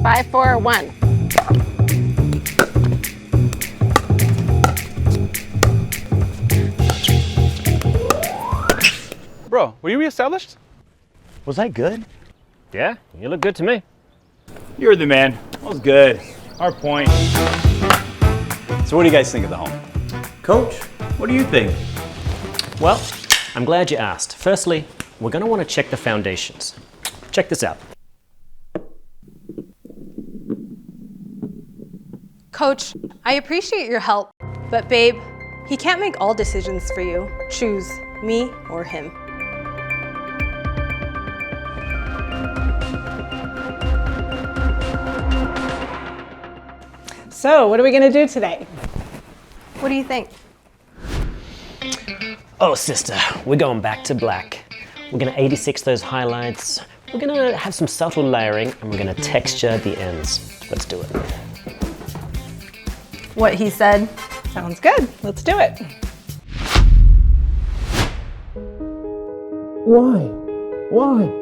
5, 4, 1. Bro, were you reestablished? Was I good? Yeah, you look good to me. You're the man. That was good. Our point. So what do you guys think of the home? Coach, what do you think? Well, I'm glad you asked. Firstly, we're going to want to check the foundations. Check this out. Coach, I appreciate your help, but babe, he can't make all decisions for you. Choose me or him. So, what are we gonna do today? What do you think? Oh, sister, we're going back to black. We're going to 86 those highlights. We're going to have some subtle layering, and we're going to texture the ends. Let's do it. What he said. Sounds good. Let's do it. Why?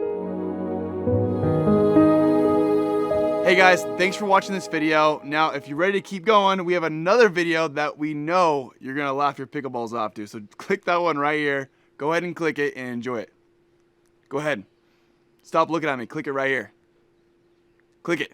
Hey guys, thanks for watching this video. Now, if you're ready to keep going, we have another video that we know you're gonna laugh your pickleballs off to. So click that one right here. Go ahead and click it and enjoy it. Go ahead. Stop looking at me. Click it right here. Click it.